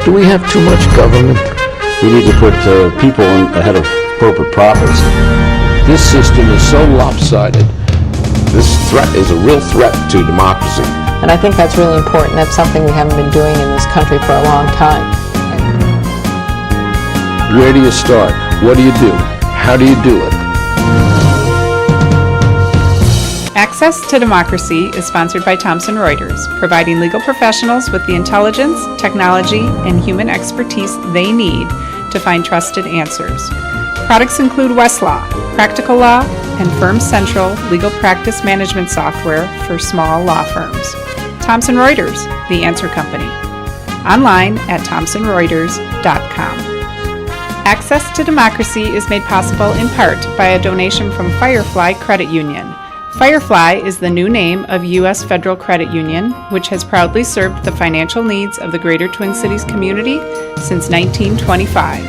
Do we have too much government? We need to put people ahead of corporate profits. This system is so lopsided. This threat is a real threat to democracy. And I think that's really important. That's something we haven't been doing in this country for a long time. Where do you start? What do you do? How do you do it? Access to Democracy is sponsored by Thomson Reuters, providing legal professionals with the intelligence, technology, and human expertise they need to find trusted answers. Products include Westlaw, Practical Law, and Firm Central legal practice management software for small law firms. Thomson Reuters, the answer company. Online at thomsonreuters.com. Access to Democracy is made possible in part by a donation from Firefly Credit Union. Firefly is the new name of U.S. Federal Credit Union, which has proudly served the financial needs of the Greater Twin Cities community since 1925.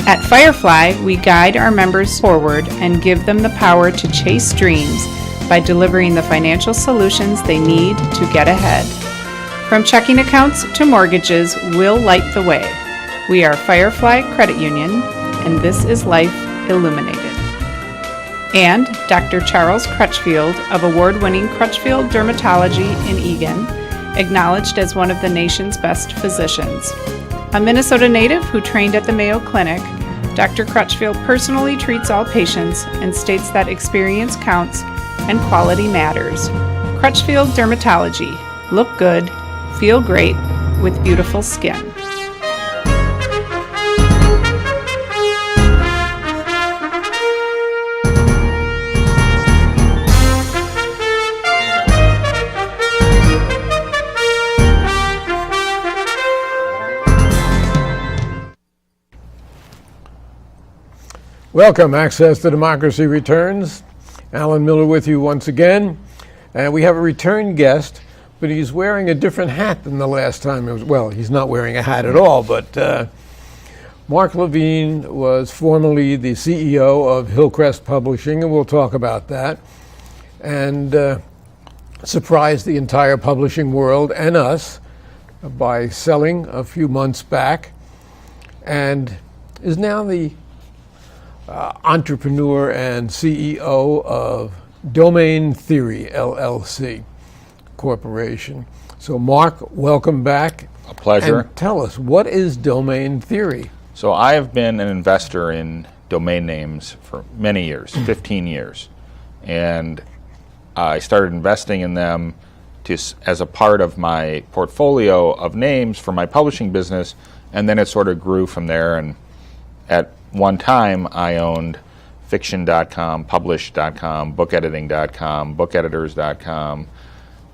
At Firefly, we guide our members forward and give them the power to chase dreams by delivering the financial solutions they need to get ahead. From checking accounts to mortgages, we'll light the way. We are Firefly Credit Union, and this is Life Illuminated. And Dr. Charles Crutchfield of award-winning Crutchfield Dermatology in Eagan, acknowledged as one of the nation's best physicians. A Minnesota native who trained at the Mayo Clinic, Dr. Crutchfield personally treats all patients and states that experience counts and quality matters. Crutchfield Dermatology. Look good, feel great, with beautiful skin. Welcome. Access to Democracy returns. Alan Miller with you once again. And we have a return guest, but he's wearing a different hat than the last time. Well, he's not wearing a hat at all, but Mark Levine was formerly the CEO of Hillcrest Publishing, and we'll talk about that, and surprised the entire publishing world and us by selling a few months back, and is now the entrepreneur and CEO of Domain Theory, LLC Corporation. So Mark, welcome back. A pleasure. And tell us, what is Domain Theory? So I have been an investor in domain names for many years, 15 years. And I started investing in them as a part of my portfolio of names for my publishing business, and then it sort of grew from there. And at one time, I owned fiction.com, publish.com, bookediting.com, bookeditors.com,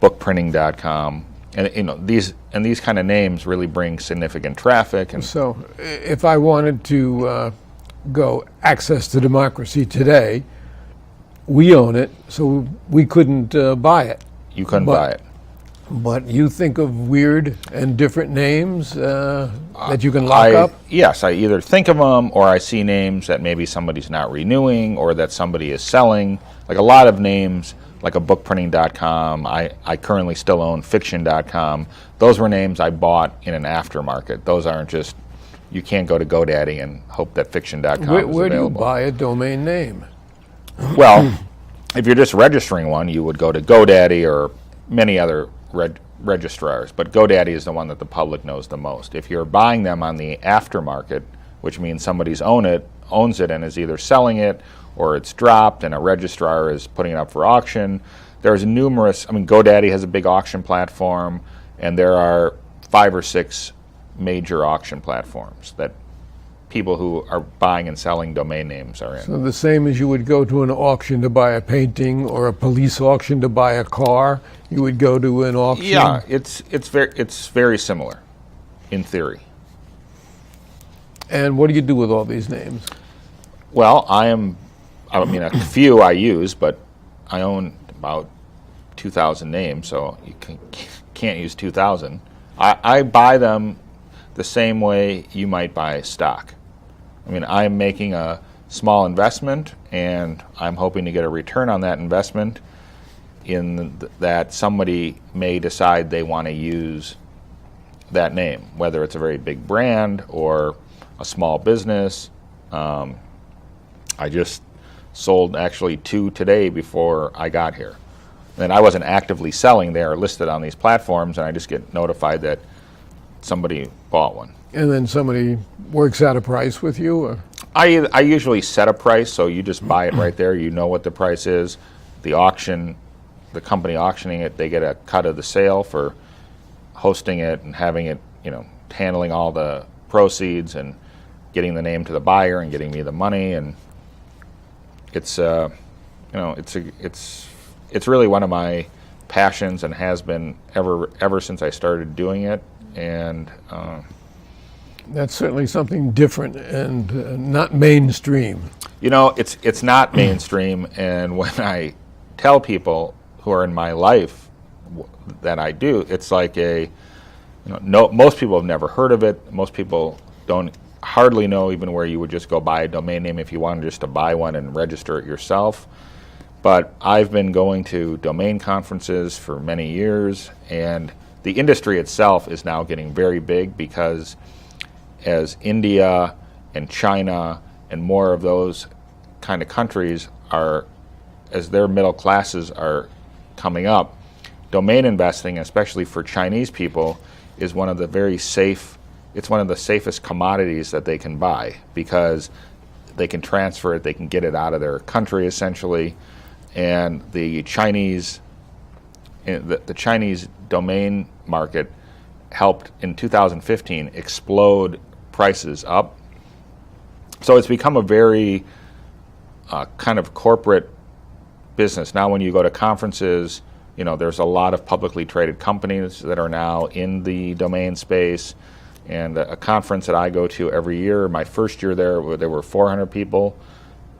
bookprinting.com. And these kind of names really bring significant traffic. And so if I wanted to go Access to Democracy today, we own it, so we couldn't buy it. You couldn't buy it. But you think of weird and different names that you can lock up? Yes, I either think of them or I see names that maybe somebody's not renewing or that somebody is selling. Like a lot of names, like a bookprinting.com, I currently still own fiction.com. Those were names I bought in an aftermarket. Those aren't just, you can't go to GoDaddy and hope that fiction.com is available. Where do you buy a domain name? Well, if you're just registering one, you would go to GoDaddy or many other registrars, but GoDaddy is the one that the public knows the most. If you're buying them on the aftermarket, which means somebody's owns it and is either selling it or it's dropped and a registrar is putting it up for auction, there's numerous, GoDaddy has a big auction platform, and there are 5 or 6 major auction platforms that people who are buying and selling domain names are in. So the same as you would go to an auction to buy a painting or a police auction to buy a car, you would go to an auction? Yeah, it's very similar in theory. And what do you do with all these names? Well, a few I use, but I own about 2,000 names, so you can't use 2,000. I buy them the same way you might buy stock. I'm making a small investment, and I'm hoping to get a return on that investment in that somebody may decide they want to use that name, whether it's a very big brand or a small business. I just sold actually 2 today before I got here. And I wasn't actively selling. They are listed on these platforms, and I just get notified that somebody bought one. And then somebody works out a price with you? Or? I usually set a price, so you just buy it right there. You know what the price is. The company auctioning it, they get a cut of the sale for hosting it and having it, handling all the proceeds and getting the name to the buyer and getting me the money. And it's it's really one of my passions and has been ever since I started doing it. And that's certainly something different and not mainstream. It's not mainstream. And when I tell people who are in my life that I do, it's like most people have never heard of it. Most people don't hardly know even where you would just go buy a domain name if you wanted just to buy one and register it yourself. But I've been going to domain conferences for many years, and the industry itself is now getting very big because as India and China and more of those kind of countries as their middle classes are coming up, domain investing, especially for Chinese people, is one of the safest commodities that they can buy because they can transfer it, they can get it out of their country essentially. And the Chinese domain market helped in 2015 explode prices up. So it's become a very kind of corporate business. Now when you go to conferences, there's a lot of publicly traded companies that are now in the domain space. And a conference that I go to every year, my first year there were 400 people.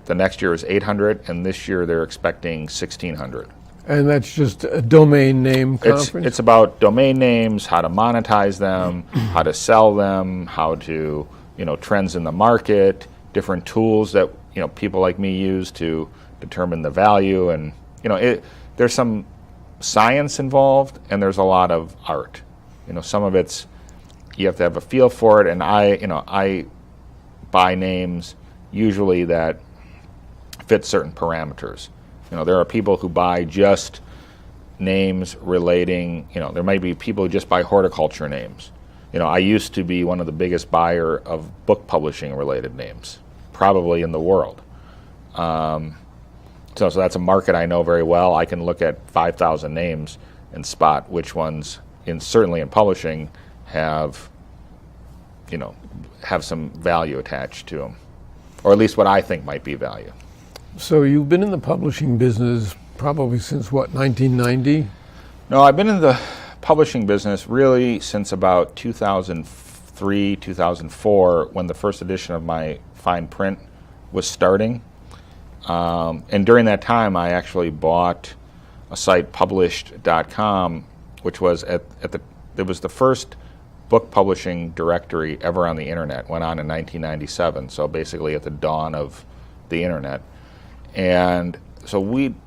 The next year is 800, and this year they're expecting 1,600. And that's just a domain name conference? It's about domain names, how to monetize them, how to sell them, how to, trends in the market, different tools that, people like me use to determine the value. And, there's some science involved, and there's a lot of art. Some of it's, you have to have a feel for it, and I buy names usually that fit certain parameters. There are people who buy just names relating, there might be people who just buy horticulture names. I used to be one of the biggest buyer of book publishing related names, probably in the world. So that's a market I know very well. I can look at 5,000 names and spot which ones, certainly in publishing, have some value attached to them, or at least what I think might be value. So you've been in the publishing business probably since, 1990? No, I've been in the publishing business really since about 2003, 2004, when the first edition of my fine print was starting. And during that time, I actually bought a site, published.com, which was it was the first book publishing directory ever on the internet. Went on in 1997, so basically at the dawn of the internet. And so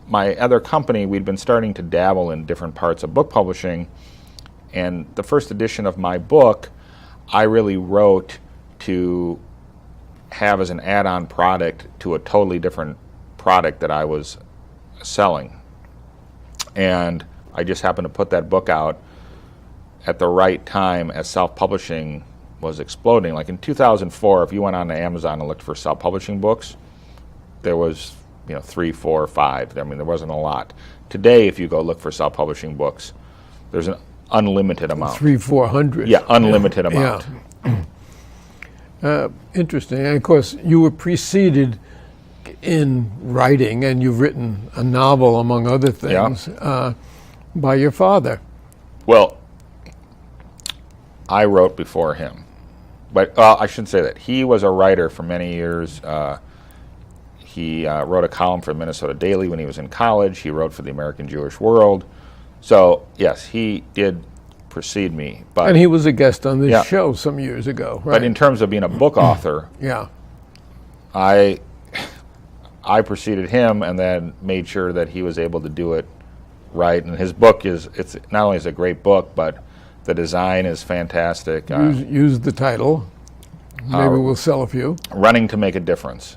my other company, we'd been starting to dabble in different parts of book publishing. And the first edition of my book, I really wrote to have as an add-on product to a totally different product that I was selling. And I just happened to put that book out at the right time as self-publishing was exploding. Like in 2004, if you went on to Amazon and looked for self-publishing books, there was 3, 4, 5. I mean, there wasn't a lot. Today, if you go look for self-publishing books, there's an unlimited amount. 300-400. Yeah, unlimited amount. Yeah. Interesting. And of course, you were preceded in writing, and you've written a novel, among other things, by your father. Well, I wrote before him. But I shouldn't say that. He was a writer for many years. He wrote a column for Minnesota Daily when he was in college. He wrote for the American Jewish World. So, yes, he did precede me. But, and he was a guest on this show some years ago, right? But in terms of being a book author, I preceded him and then made sure that he was able to do it right. And his book it's not only is it a great book, but The design is fantastic. Use the title. Maybe we'll sell a few. Running to Make a Difference.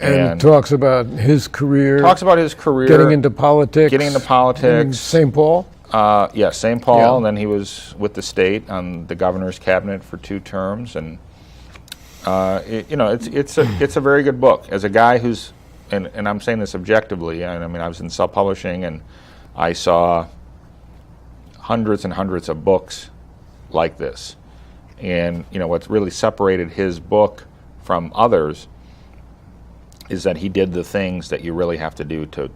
And talks about his career. Talks about his career. Getting into politics. Getting into politics. In St. Paul. Yeah, St. Paul, Yeah. and then he was with the state on the governor's cabinet for 2 terms, and it's a very good book. As a guy who's, and I'm saying this objectively, I mean I was in self-publishing, and I saw hundreds and hundreds of books like this, and what's really separated his book from others is that he did the things that you really have to do to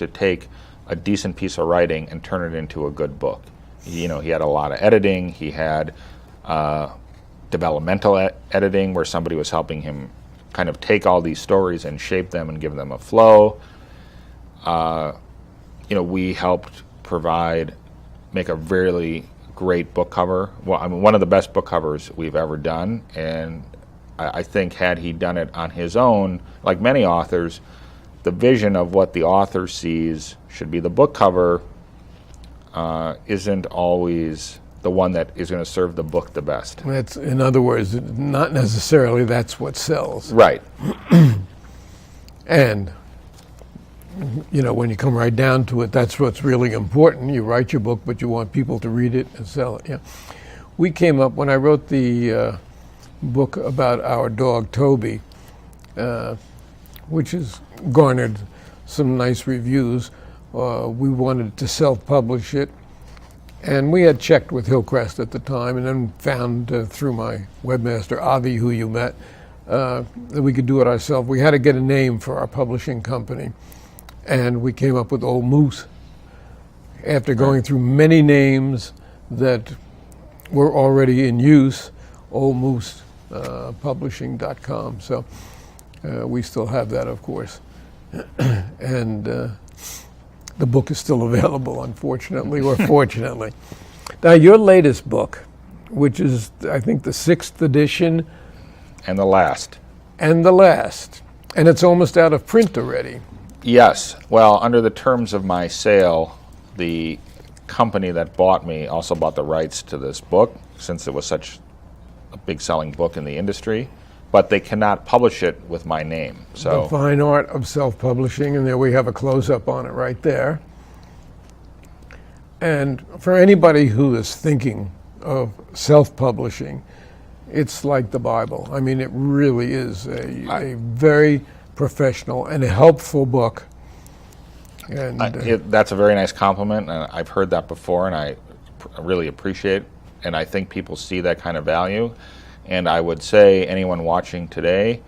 take a decent piece of writing and turn it into a good book. He had a lot of editing. He had developmental editing where somebody was helping him kind of take all these stories and shape them and give them a flow. We helped make a really great book cover. Well, I mean, one of the best book covers we've ever done, and I think had he done it on his own, like many authors, the vision of what the author sees should be the book cover isn't always the one that is going to serve the book the best. That's, in other words, not necessarily that's what sells. Right. And, when you come right down to it, that's what's really important. You write your book, but you want people to read it and sell it. Yeah. We came up, when I wrote the book about our dog, Toby, which has garnered some nice reviews, we wanted to self-publish it. And we had checked with Hillcrest at the time, and then found through my webmaster, Avi, who you met, that we could do it ourselves. We had to get a name for our publishing company, and we came up with Old Moose. After going through many names that were already in use, oldmoosepublishing.com. So we still have that, of course. And the book is still available, unfortunately, or fortunately. Now, your latest book, which is, I think, the 6th edition. And the last. And it's almost out of print already. Yes. Well, under the terms of my sale, the company that bought me also bought the rights to this book, since it was such a big selling book in the industry. But they cannot publish it with my name. So The Fine Art of Self-Publishing, and there we have a close-up on it right there. And for anybody who is thinking of self-publishing, it's like the Bible. I mean, it really is a very professional and helpful book. And that's a very nice compliment, and I've heard that before, and I really appreciate it, and I think people see that kind of value. And I would say, anyone watching today,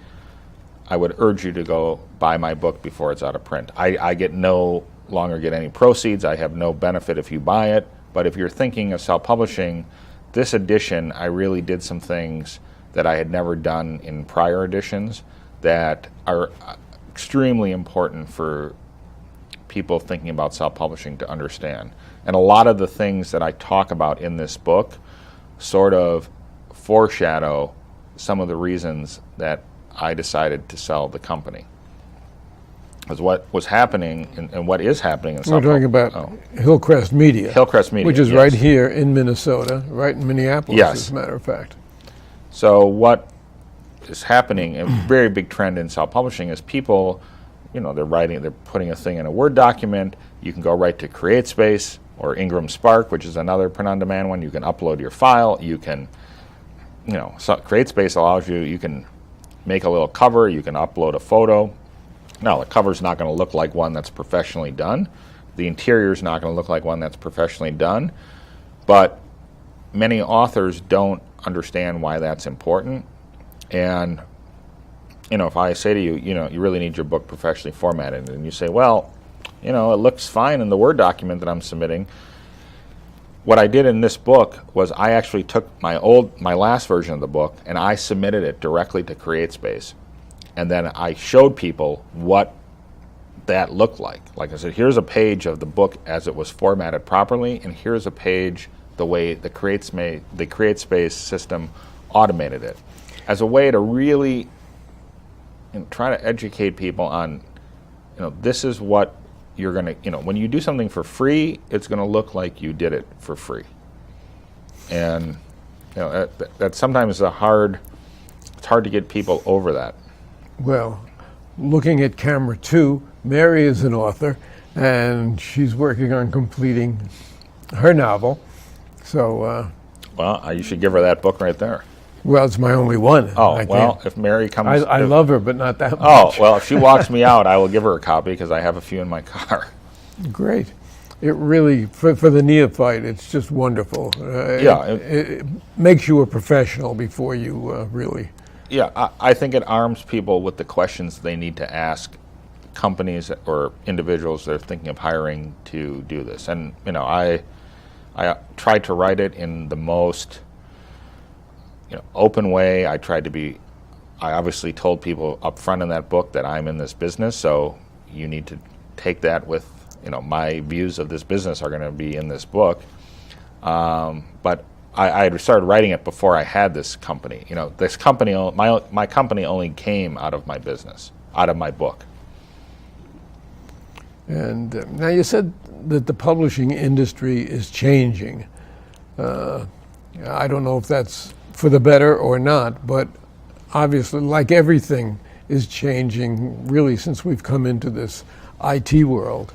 I would urge you to go buy my book before it's out of print. I no longer get any proceeds. I have no benefit if you buy it. But if you're thinking of self-publishing, this edition, I really did some things that I had never done in prior editions that are extremely important for people thinking about self-publishing to understand. And a lot of the things that I talk about in this book sort of foreshadow some of the reasons that I decided to sell the company. Because what was happening and what is happening in we're talking about Hillcrest Media. Hillcrest Media, which is yes. right here in Minnesota, right in Minneapolis, Yes. as a matter of fact. So what is happening, a very big trend in self-publishing, is people, they're putting a thing in a Word document. You can go right to CreateSpace or Ingram Spark, which is another print-on-demand one. You can upload your file. You can CreateSpace allows you can make a little cover, you can upload a photo. Now, the cover's not going to look like one that's professionally done. The interior's not going to look like one that's professionally done. But many authors don't understand why that's important. And, if I say to you, you really need your book professionally formatted, and you say, well, it looks fine in the Word document that I'm submitting. What I did in this book was I actually took my last version of the book and I submitted it directly to CreateSpace. And then I showed people what that looked like. Like I said, here's a page of the book as it was formatted properly, and here's a page the way the CreateSpace system automated it. As a way to really try to educate people on, this is what you're going to, when you do something for free, it's going to look like you did it for free. And that sometimes it's hard to get people over that. Well, looking at camera 2, Mary is an author, and she's working on completing her novel. So, Well, you should give her that book right there. well, it's my only one. Oh, I well, can't- if Mary comes... I love her, but not that Oh, much. well, if she walks me out, I will give her a copy because I have a few in my car. Great. It really, for the neophyte, it's just wonderful. Yeah, it makes you a professional before you really... Yeah, I think it arms people with the questions they need to ask companies or individuals that are thinking of hiring to do this. And, I tried to write it in the most open way. I obviously told people up front in that book that I'm in this business, so you need to take that with, my views of this business are going to be in this book. But I had started writing it before I had this company. This company, my company only came out of my business, out of my book. And now you said that the publishing industry is changing. I don't know if that's for the better or not, but obviously, like everything is changing really since we've come into this IT world.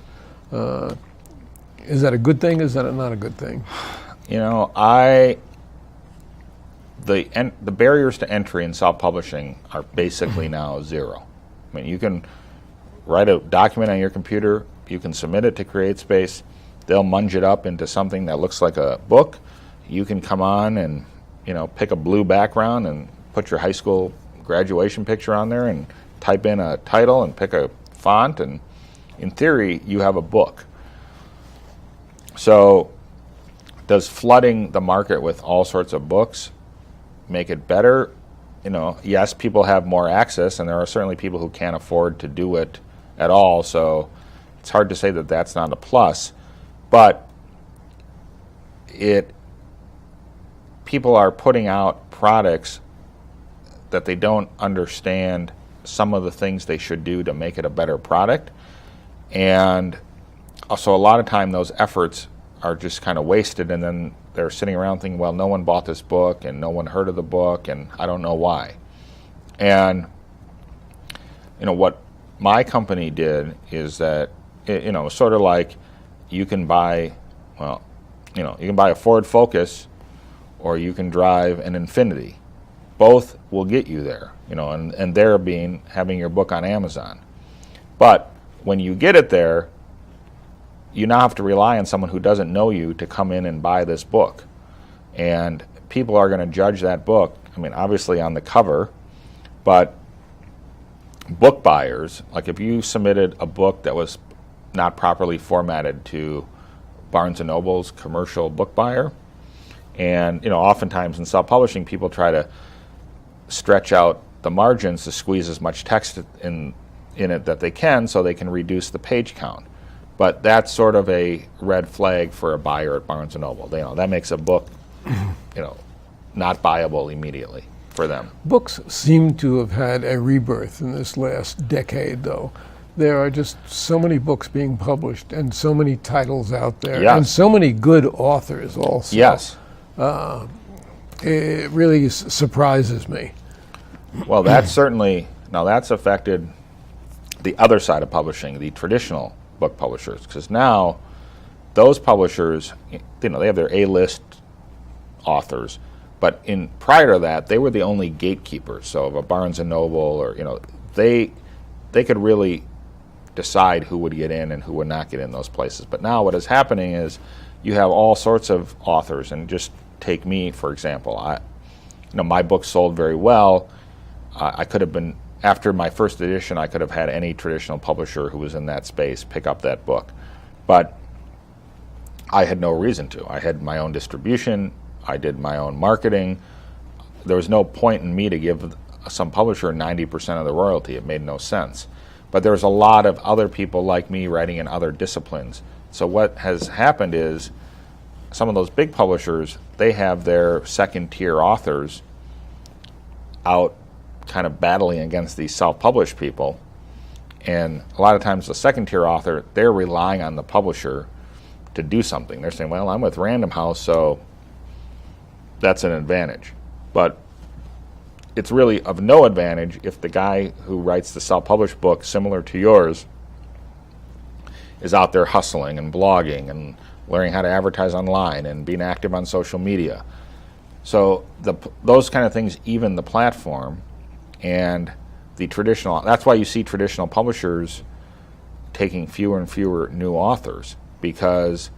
Is that a good thing? Is that not a good thing? The barriers to entry in self-publishing are basically now zero. I mean, you can write a document on your computer, you can submit it to CreateSpace, they'll munge it up into something that looks like a book. You can come on and, pick a blue background and put your high school graduation picture on there and type in a title and pick a font, and in theory, you have a book. So, does flooding the market with all sorts of books make it better? Yes, people have more access, and there are certainly people who can't afford to do it at all, so it's hard to say that that's not a plus. But people are putting out products that they don't understand some of the things they should do to make it a better product. And so a lot of time those efforts are just kind of wasted, and then they're sitting around thinking, well, no one bought this book and no one heard of the book and I don't know why. And what my company did is that sort of like you can buy a Ford Focus or you can drive an Infiniti. Both will get you there, and there having your book on Amazon. But when you get it there, you now have to rely on someone who doesn't know you to come in and buy this book. And people are going to judge that book, obviously on the cover, but book buyers, like if you submitted a book that was not properly formatted to Barnes & Noble's commercial book buyer, and oftentimes in self-publishing, people try to stretch out the margins to squeeze as much text in it that they can so they can reduce the page count. But that's sort of a red flag for a buyer at Barnes & Noble. That makes a book, not buyable immediately for them. Books seem to have had a rebirth in this last decade, though. There are just so many books being published and so many titles out there, Yes. and so many good authors also. Yes. It really surprises me. Well, that's affected the other side of publishing, the traditional book publishers, because now those publishers, they have their A-list authors, but prior to that, they were the only gatekeepers. So if a Barnes & Noble or, they could really decide who would get in and who would not get in those places. But now what is happening is you have all sorts of authors, and just take me, for example. My book sold very well. I could have been, after my first edition, I could have had any traditional publisher who was in that space pick up that book. But I had no reason to. I had my own distribution. I did my own marketing. There was no point in me to give some publisher 90% of the royalty. It made no sense. But there's a lot of other people like me writing in other disciplines. So what has happened is some of those big publishers, they have their second-tier authors out kind of battling against these self-published people. And a lot of times the second-tier author, they're relying on the publisher to do something. They're saying, well, I'm with Random House, so that's an advantage. But it's really of no advantage if the guy who writes the self-published book similar to yours is out there hustling and blogging and learning how to advertise online and being active on social media. So those kind of things even the platform and the traditional, that's why you see traditional publishers taking fewer and fewer new authors, because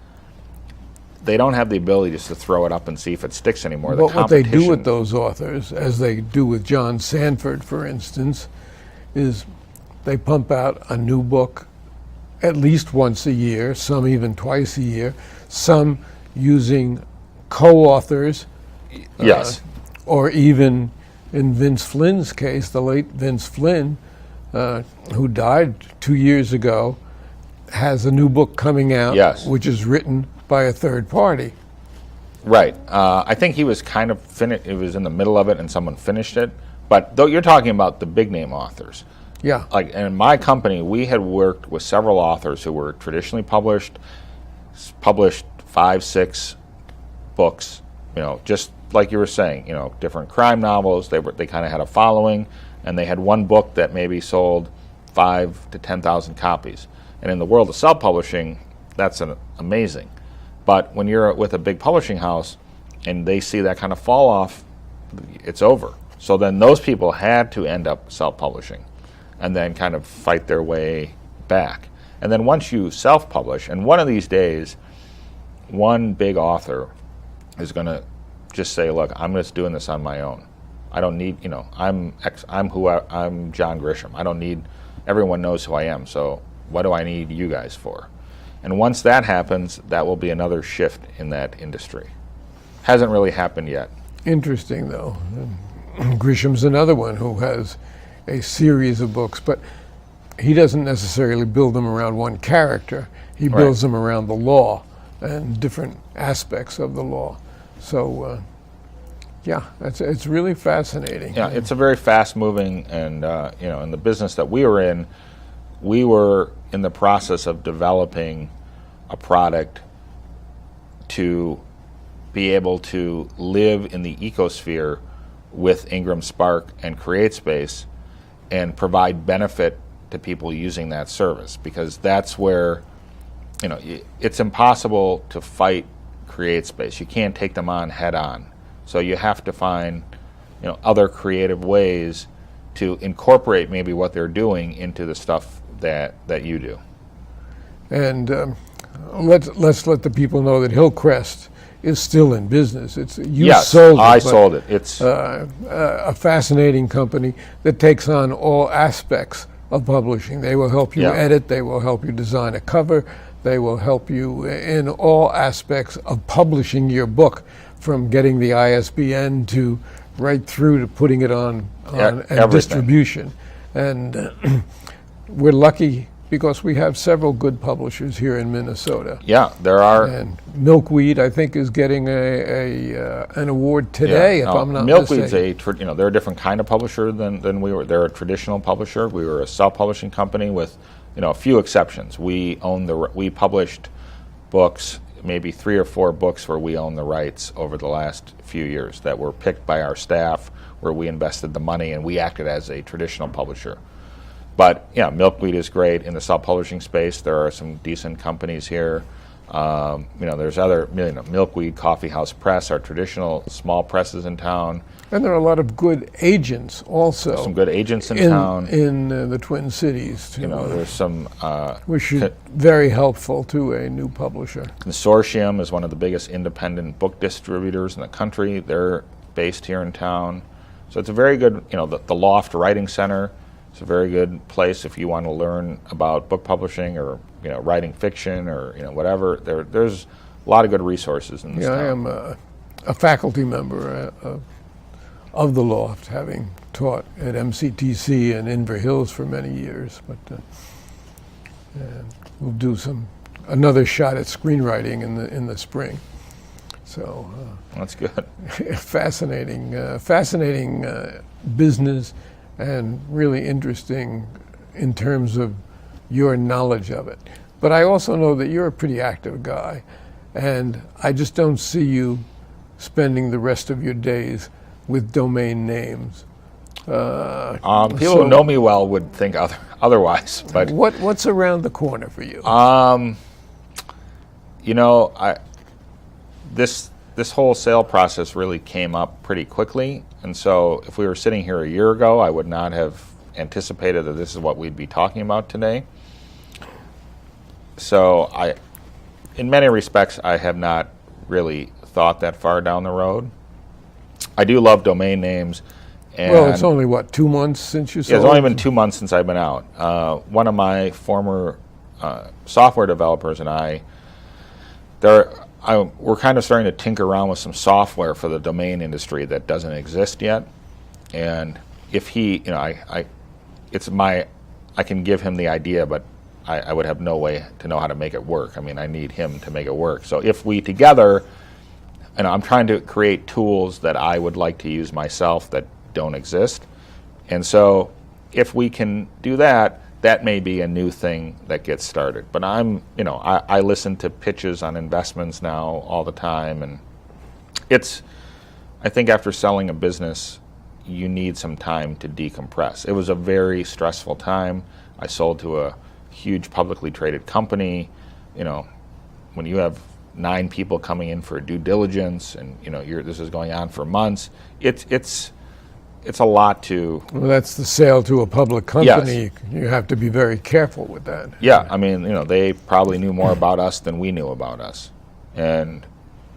they don't have the ability just to throw it up and see if it sticks anymore. But what they do with those authors, as they do with John Sanford, for instance, is they pump out a new book at least once a year, some even twice a year, some using co-authors. Yes. Or even in Vince Flynn's case, the late Vince Flynn, who died 2 years ago, has a new book coming out, yes, which is written by a third party. Right. I think he was kind of finished. It was in the middle of it, and someone finished it. But though you're talking about the big name authors. Yeah. Like in my company, we had worked with several authors who were traditionally published 5, 6 books. You know, just like you were saying. You know, different crime novels. They kind of had a following, and they had one book that maybe sold 5,000 to 10,000 copies. And in the world of self-publishing, that's amazing. But when you're with a big publishing house and they see that kind of fall off, it's over. So then those people had to end up self-publishing and then kind of fight their way back. And then once you self-publish, and one of these days, one big author is going to just say, look, I'm just doing this on my own. I don't need, you know, I'm John Grisham. I don't need, everyone knows who I am, so what do I need you guys for? And once that happens, that will be another shift in that industry. Hasn't really happened yet. Interesting, though. Grisham's another one who has a series of books, but he doesn't necessarily build them around one character. He builds them around the law and different aspects of the law. So, yeah, it's really fascinating. Yeah, it's a very fast-moving, and you know, in the business that we were in the process of developing a product to be able to live in the ecosphere with Ingram Spark and CreateSpace and provide benefit to people using that service, because that's where, you know, it's impossible to fight CreateSpace. You can't take them on head on. So you have to find, you know, other creative ways to incorporate maybe what they're doing into the stuff that you do. And let's let the people know that Hillcrest is still in business. Yes, sold it. I sold it. It's a fascinating company that takes on all aspects of publishing. They will help you edit. They will help you design a cover. They will help you in all aspects of publishing your book, from getting the ISBN to right through to putting it on and distribution. And we're lucky because we have several good publishers here in Minnesota. Yeah, there are. And Milkweed, I think, is getting an award today, if I'm not Milkweed's mistaken. they're a different kind of publisher than we were. They're a traditional publisher. We were a self-publishing company with, you know, a few exceptions. We published books, maybe 3 or 4 books where we own the rights over the last few years that were picked by our staff, where we invested the money and we acted as a traditional publisher. But yeah, Milkweed is great in the self-publishing space. There are some decent companies here. You know, there's other, you know, Milkweed, Coffee House Press, our traditional small presses in town. And there are a lot of good agents also. There's some good agents in town. In the Twin Cities, too. You know, there's some... which is very helpful to a new publisher. Consortium is one of the biggest independent book distributors in the country. They're based here in town. So it's a very good, you know, the Loft Writing Center. It's a very good place if you want to learn about book publishing or, you know, writing fiction or, you know, whatever. There's a lot of good resources in this town. I am a faculty member of the Loft, having taught at MCTC and Inver Hills for many years. But we'll do another shot at screenwriting in the spring. So that's good. Fascinating business. And really interesting in terms of your knowledge of it. But I also know that you're a pretty active guy, and I just don't see you spending the rest of your days with domain names? People who know me well would think otherwise. But what's around the corner for you? This whole sale process really came up pretty quickly, and so if we were sitting here a year ago, I would not have anticipated that this is what we'd be talking about today. So in many respects, I have not really thought that far down the road. I do love domain names. And well, it's only, 2 months since you sold? Yeah, it's only been 2 months since I've been out. One of my former software developers and we're kind of starting to tinker around with some software for the domain industry that doesn't exist yet. And if he, I can give him the idea, but I would have no way to know how to make it work. I mean, I need him to make it work. So if we together, I'm trying to create tools that I would like to use myself that don't exist. And so if we can do that, that may be a new thing that gets started. But I listen to pitches on investments now all the time, and I think after selling a business, you need some time to decompress. It was a very stressful time. I sold to a huge publicly traded company. When you have 9 people coming in for due diligence, and this is going on for months, it's a lot to... Well, that's the sale to a public company. Yes. You have to be very careful with that. Yeah, I mean, they probably knew more about us than we knew about us. And,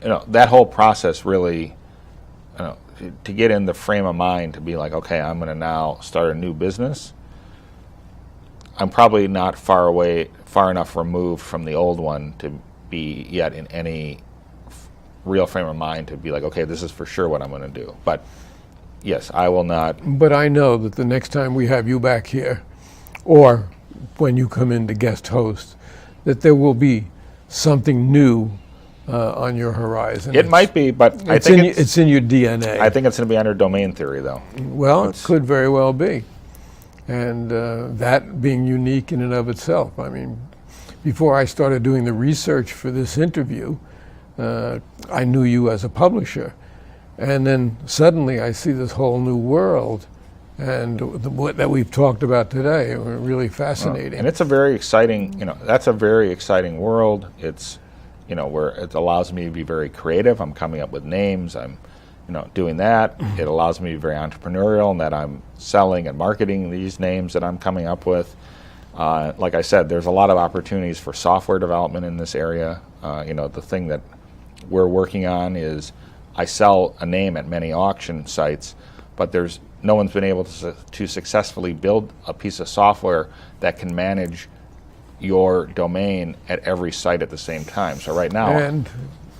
that whole process really, to get in the frame of mind to be like, okay, I'm going to now start a new business, I'm probably not far enough removed from the old one to be yet in any real frame of mind to be like, okay, this is for sure what I'm going to do. But yes, I will not. But I know that the next time we have you back here, or when you come in to guest host, that there will be something new on your horizon. It might be, but I think it's in your DNA. I think it's going to be under domain theory, though. Well, it could very well be. And that being unique in and of itself. I mean, before I started doing the research for this interview, I knew you as a publisher. And then suddenly I see this whole new world, and that we've talked about today. Really fascinating. And it's a very exciting, that's a very exciting world. It's, where it allows me to be very creative. I'm coming up with names. I'm, doing that. It allows me to be very entrepreneurial in that I'm selling and marketing these names that I'm coming up with. Like I said, there's a lot of opportunities for software development in this area. The thing that we're working on is I sell a name at many auction sites, but no one's been able to successfully build a piece of software that can manage your domain at every site at the same time. So right now... And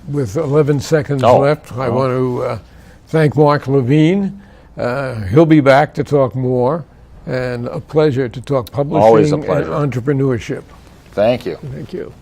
with 11 seconds left, I want to thank Mark Levine. He'll be back to talk more, and a pleasure to talk publishing Always a pleasure. and entrepreneurship. Thank you. Thank you.